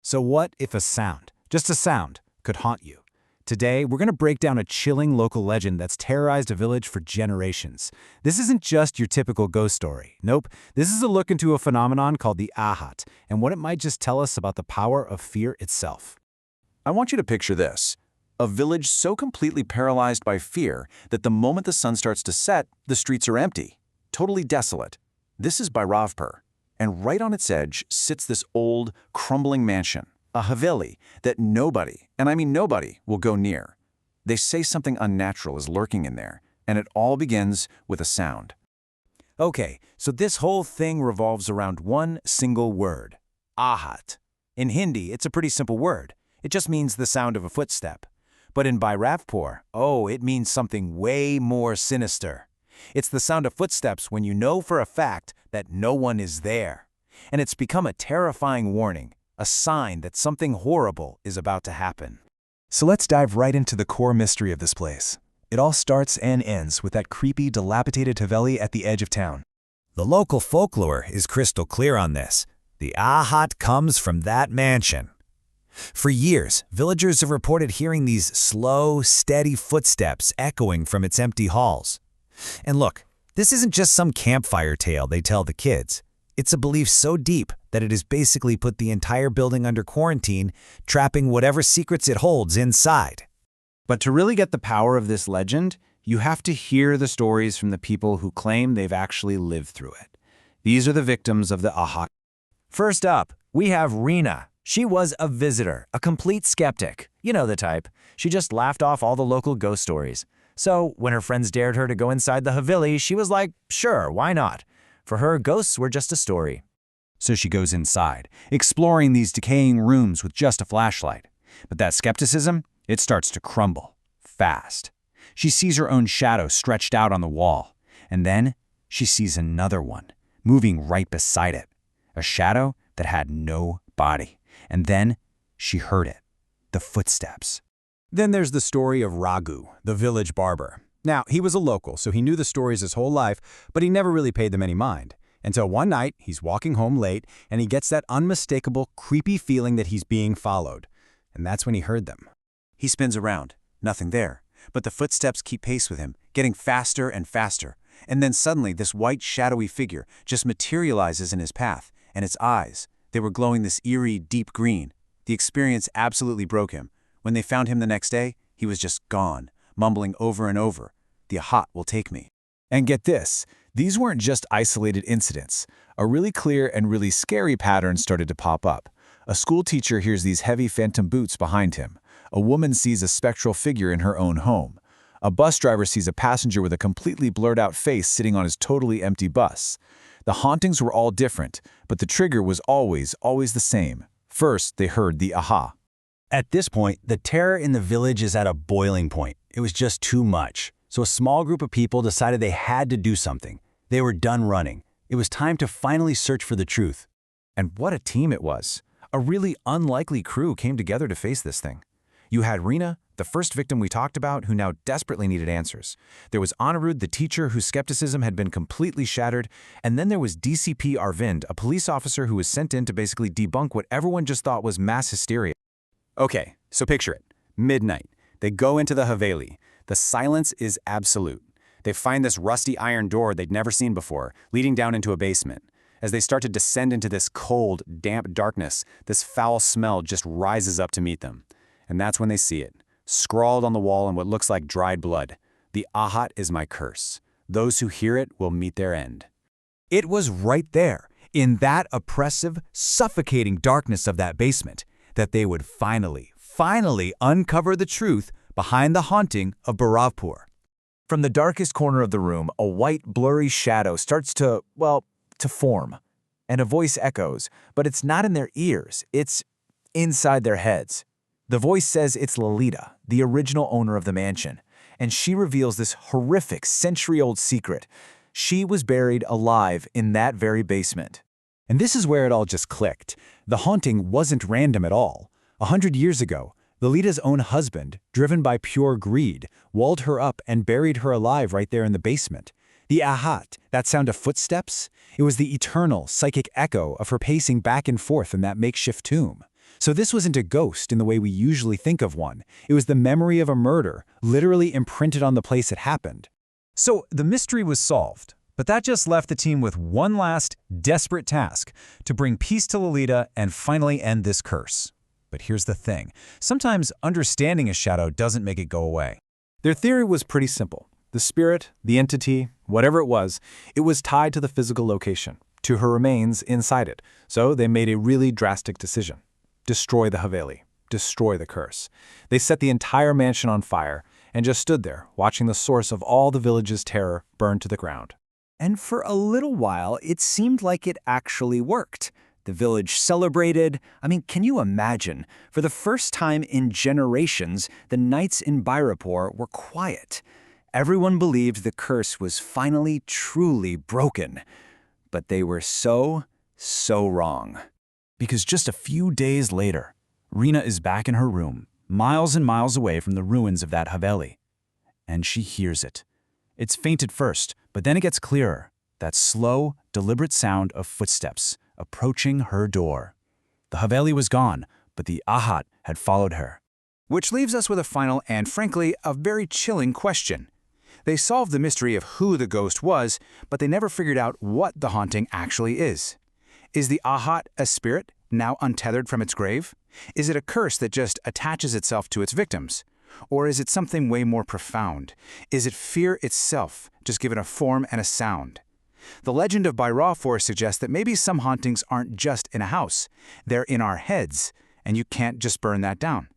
So what if a sound, just a sound, could haunt you? Today, we're going to break down a chilling local legend that's terrorized a village for generations. This isn't just your typical ghost story. Nope, this is a look into a phenomenon called the Ahat, and what it might just tell us about the power of fear itself. I want you to picture this. A village so completely paralyzed by fear that the moment the sun starts to set, the streets are empty, totally desolate. This is Bhairavpur, and right on its edge sits this old, crumbling mansion, a haveli that nobody, and I mean nobody, will go near. They say something unnatural is lurking in there, and it all begins with a sound. Okay, so this whole thing revolves around one single word, Ahat. In Hindi, it's a pretty simple word. It just means the sound of a footstep. But in Bhairavpur, it means something way more sinister. It's the sound of footsteps when you know for a fact that no one is there. And it's become a terrifying warning, a sign that something horrible is about to happen. So let's dive right into the core mystery of this place. It all starts and ends with that creepy, dilapidated haveli at the edge of town. The local folklore is crystal clear on this. The Ahat comes from that mansion. For years, villagers have reported hearing these slow, steady footsteps echoing from its empty halls. And look, this isn't just some campfire tale they tell the kids. It's a belief so deep that it has basically put the entire building under quarantine, trapping whatever secrets it holds inside. But to really get the power of this legend, you have to hear the stories from the people who claim they've actually lived through it. These are the victims of the Ahat. First up, we have Reena. She was a visitor, a complete skeptic. You know the type. She just laughed off all the local ghost stories. So when her friends dared her to go inside the haveli, she was like, sure, why not? For her, ghosts were just a story. So she goes inside, exploring these decaying rooms with just a flashlight. But that skepticism, it starts to crumble, fast. She sees her own shadow stretched out on the wall. And then she sees another one, moving right beside it. A shadow that had no body. And then she heard it, the footsteps. Then there's the story of Raghu, the village barber. Now, he was a local, so he knew the stories his whole life, but he never really paid them any mind. Until one night, he's walking home late, and he gets that unmistakable, creepy feeling that he's being followed. And that's when he heard them. He spins around, nothing there, but the footsteps keep pace with him, getting faster and faster. And then suddenly, this white, shadowy figure just materializes in his path, and its eyes, they were glowing this eerie, deep green. The experience absolutely broke him. When they found him the next day, he was just gone, mumbling over and over, "The Ahat will take me." And get this, these weren't just isolated incidents. A really clear and really scary pattern started to pop up. A school teacher hears these heavy phantom boots behind him. A woman sees a spectral figure in her own home. A bus driver sees a passenger with a completely blurred out face sitting on his totally empty bus. The hauntings were all different, but the trigger was always the same. First, they heard the aha. At this point, the terror in the village is at a boiling point. It was just too much. So a small group of people decided they had to do something. They were done running. It was time to finally search for the truth. And what a team it was. A really unlikely crew came together to face this thing. You had Reena, the first victim we talked about, who now desperately needed answers. There was Anirudh, the teacher whose skepticism had been completely shattered. And then there was DCP Arvind, a police officer who was sent in to basically debunk what everyone just thought was mass hysteria. Okay, so picture it. Midnight. They go into the haveli. The silence is absolute. They find this rusty iron door they'd never seen before, leading down into a basement. As they start to descend into this cold, damp darkness, this foul smell just rises up to meet them. And that's when they see it, scrawled on the wall in what looks like dried blood. "The Ahat is my curse. Those who hear it will meet their end." It was right there, in that oppressive, suffocating darkness of that basement, that they would finally uncover the truth behind the haunting of Bhairavpur. From the darkest corner of the room, a white, blurry shadow starts to form. And a voice echoes, but it's not in their ears, it's inside their heads. The voice says it's Lalita, the original owner of the mansion, and she reveals this horrific, century-old secret. She was buried alive in that very basement. And this is where it all just clicked. The haunting wasn't random at all. 100 years ago, Lalita's own husband, driven by pure greed, walled her up and buried her alive right there in the basement. The Ahat, that sound of footsteps, it was the eternal, psychic echo of her pacing back and forth in that makeshift tomb. So this wasn't a ghost in the way we usually think of one. It was the memory of a murder, literally imprinted on the place it happened. So the mystery was solved, but that just left the team with one last, desperate task: to bring peace to Lolita and finally end this curse. But here's the thing. Sometimes understanding a shadow doesn't make it go away. Their theory was pretty simple. The spirit, the entity, whatever it was tied to the physical location, to her remains inside it. So they made a really drastic decision. Destroy the Haveli. Destroy the curse. They set the entire mansion on fire and just stood there, watching the source of all the village's terror burn to the ground. And for a little while, it seemed like it actually worked. The village celebrated. I mean, can you imagine? For the first time in generations, the nights in Bhairapur were quiet. Everyone believed the curse was finally truly broken. But they were so wrong. Because just a few days later, Reena is back in her room, miles and miles away from the ruins of that Haveli. And she hears it. It's faint at first, but then it gets clearer. That slow, deliberate sound of footsteps approaching her door. The Haveli was gone, but the Ahat had followed her. Which leaves us with a final and, frankly, a very chilling question. They solved the mystery of who the ghost was, but they never figured out what the haunting actually is. Is the Ahat a spirit, now untethered from its grave? Is it a curse that just attaches itself to its victims? Or is it something way more profound? Is it fear itself, just given a form and a sound? The legend of Bhairapur suggests that maybe some hauntings aren't just in a house. They're in our heads, and you can't just burn that down.